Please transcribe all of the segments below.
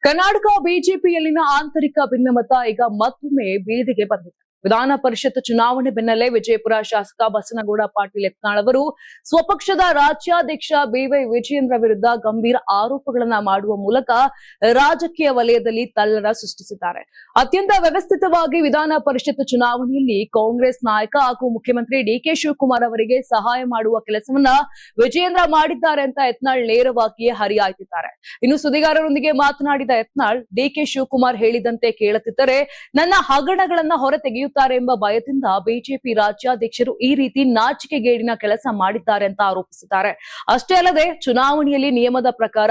ಕರ್ನಾಟಕ ಬಿಜೆಪಿಯಲ್ಲಿನ ಆಂತರಿಕ ಭಿನ್ನಮತ ಈಗ ಮತ್ತೊಮ್ಮೆ ಬೀದಿಗೆ ಬಂದಿದೆ. ವಿಧಾನ ಪರಿಷತ್ ಚುನಾವಣೆ ಬೆನ್ನಲ್ಲೇ ವಿಜಯಪುರ ಶಾಸಕ ಬಸನಗೌಡ ಪಾಟೀಲ್ ಯತ್ನಾಳ್ ಅವರು ಸ್ವಪಕ್ಷದ ರಾಜ್ಯಾಧ್ಯಕ್ಷ ಬಿವೈ ವಿಜಯೇಂದ್ರ ವಿರುದ್ಧ ಗಂಭೀರ ಆರೋಪಗಳನ್ನ ಮಾಡುವ ಮೂಲಕ ರಾಜಕೀಯ ವಲಯದಲ್ಲಿ ತಲ್ಲಣ ಸೃಷ್ಟಿಸಿದ್ದಾರೆ. ಅತ್ಯಂತ ವ್ಯವಸ್ಥಿತವಾಗಿ ವಿಧಾನ ಪರಿಷತ್ ಚುನಾವಣೆಯಲ್ಲಿ ಕಾಂಗ್ರೆಸ್ ನಾಯಕ ಹಾಗೂ ಮುಖ್ಯಮಂತ್ರಿ ಡಿಕೆ ಶಿವಕುಮಾರ್ ಅವರಿಗೆ ಸಹಾಯ ಮಾಡುವ ಕೆಲಸವನ್ನ ವಿಜಯೇಂದ್ರ ಮಾಡಿದ್ದಾರೆ ಅಂತ ಯತ್ನಾಳ್ ನೇರವಾಗಿಯೇ ಹರಿಹಾಯ್ತಿದ್ದಾರೆ. ಇನ್ನು ಸುದ್ದಿಗಾರರೊಂದಿಗೆ ಮಾತನಾಡಿದ ಯತ್ನಾಳ್, ಡಿಕೆ ಶಿವಕುಮಾರ್ ಹೇಳಿದಂತೆ ಕೇಳುತ್ತಿದ್ದರೆ ನನ್ನ ಹಗರಣಗಳನ್ನ ಹೊರ ತೆಗೆಯುತ್ತಾರೆ ಎಂಬ ಭಯದಿಂದ ಬಿಜೆಪಿ ರಾಜ್ಯಾಧ್ಯಕ್ಷರು ಈ ರೀತಿ ನಾಚಿಕೆಗೇಡಿನ ಕೆಲಸ ಮಾಡಿದ್ದಾರೆ ಅಂತ ಆರೋಪಿಸಿದ್ದಾರೆ. ಅಷ್ಟೇ ಅಲ್ಲದೆ ಚುನಾವಣೆಯಲ್ಲಿ ನಿಯಮದ ಪ್ರಕಾರ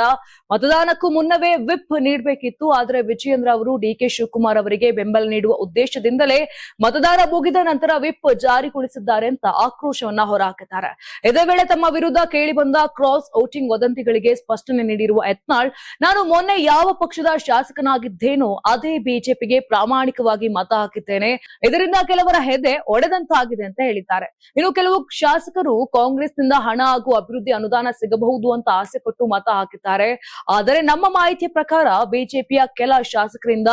ಮತದಾನಕ್ಕೂ ಮುನ್ನವೇ ವಿಪ್ ನೀಡಬೇಕಿತ್ತು. ಆದರೆ ವಿಜಯೇಂದ್ರ ಅವರು ಡಿಕೆ ಶಿವಕುಮಾರ್ ಅವರಿಗೆ ಬೆಂಬಲ ನೀಡುವ ಉದ್ದೇಶದಿಂದಲೇ ಮತದಾನ ಮುಗಿದ ನಂತರ ವಿಪ್ ಜಾರಿಗೊಳಿಸಿದ್ದಾರೆ ಅಂತ ಆಕ್ರೋಶವನ್ನ ಹೊರಹಾಕಿದ್ದಾರೆ. ಇದೇ ವೇಳೆ ತಮ್ಮ ವಿರುದ್ಧ ಕೇಳಿಬಂದ ಕ್ರಾಸ್ ವೋಟಿಂಗ್ ವದಂತಿಗಳಿಗೆ ಸ್ಪಷ್ಟನೆ ನೀಡಿರುವ ಯತ್ನಾಳ್, ನಾನು ಮೊನ್ನೆ ಯಾವ ಪಕ್ಷದ ಶಾಸಕನಾಗಿದ್ದೇನೋ ಅದೇ ಬಿಜೆಪಿಗೆ ಪ್ರಾಮಾಣಿಕವಾಗಿ ಮತ ಹಾಕಿದ್ದೇನೆ. ಇದರಿಂದ ಕೆಲವರ ಹೆದೆ ಒಡೆದಂತಾಗಿದೆ ಅಂತ ಹೇಳಿದ್ದಾರೆ. ಇನ್ನು ಕೆಲವು ಶಾಸಕರು ಕಾಂಗ್ರೆಸ್ನಿಂದ ಹಣ ಹಾಗೂ ಅಭಿವೃದ್ಧಿ ಅನುದಾನ ಸಿಗಬಹುದು ಅಂತ ಆಸೆ ಪಟ್ಟು ಮತ ಹಾಕಿದ್ದಾರೆ. ಆದರೆ ನಮ್ಮ ಮಾಹಿತಿಯ ಪ್ರಕಾರ ಬಿಜೆಪಿಯ ಕೆಲ ಶಾಸಕರಿಂದ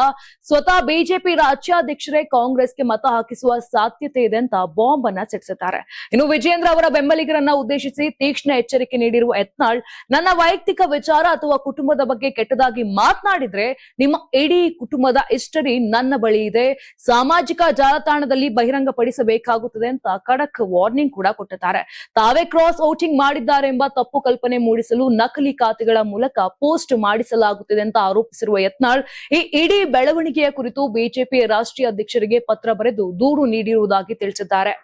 ಸ್ವತಃ ಬಿಜೆಪಿ ರಾಜ್ಯಾಧ್ಯಕ್ಷರೇ ಕಾಂಗ್ರೆಸ್ಗೆ ಮತ ಹಾಕಿಸುವ ಸಾಧ್ಯತೆ ಇದೆ ಅಂತ ಬಾಂಬ್ ಅನ್ನ ಸಿಡಿಸಿದ್ದಾರೆ. ಇನ್ನು ವಿಜಯೇಂದ್ರ ಅವರ ಬೆಂಬಲಿಗರನ್ನ ಉದ್ದೇಶಿಸಿ ತೀಕ್ಷ್ಣ ಎಚ್ಚರಿಕೆ ನೀಡಿರುವ ಯತ್ನಾಳ್, ನನ್ನ ವೈಯಕ್ತಿಕ ವಿಚಾರ ಅಥವಾ ಕುಟುಂಬದ ಬಗ್ಗೆ ಕೆಟ್ಟದಾಗಿ ಮಾತನಾಡಿದ್ರೆ ನಿಮ್ಮ ಇಡೀ ಕುಟುಂಬದ ಹಿಸ್ಟರಿ ನನ್ನ ಬಳಿ ಇದೆ, ಸಾಮಾಜಿಕ ಜಾಲತಾಣದಲ್ಲಿ ಬಹಿರಂಗಪಡಿಸಬೇಕಾಗುತ್ತದೆ ಅಂತ ಖಡಕ್ ವಾರ್ನಿಂಗ್ ಕೂಡ ಕೊಟ್ಟಿದ್ದಾರೆ. ತಾವೇ ಕ್ರಾಸ್ ವೋಟಿಂಗ್ ಮಾಡಿದ್ದಾರೆ ಎಂಬ ತಪ್ಪು ಕಲ್ಪನೆ ಮೂಡಿಸಲು ನಕಲಿ ಖಾತೆಗಳ ಮೂಲಕ ಪೋಸ್ಟ್ ಮಾಡಿಸಲಾಗುತ್ತಿದೆ ಅಂತ ಆರೋಪಿಸಿರುವ ಯತ್ನಾಳ್, ಈ ಇಡೀ ಬೆಳವಣಿಗೆಯ ಕುರಿತು ಬಿಜೆಪಿ ರಾಷ್ಟ್ರೀಯ ಅಧ್ಯಕ್ಷರಿಗೆ ಪತ್ರ ಬರೆದು ದೂರು ನೀಡಿರುವುದಾಗಿ ತಿಳಿಸಿದ್ದಾರೆ.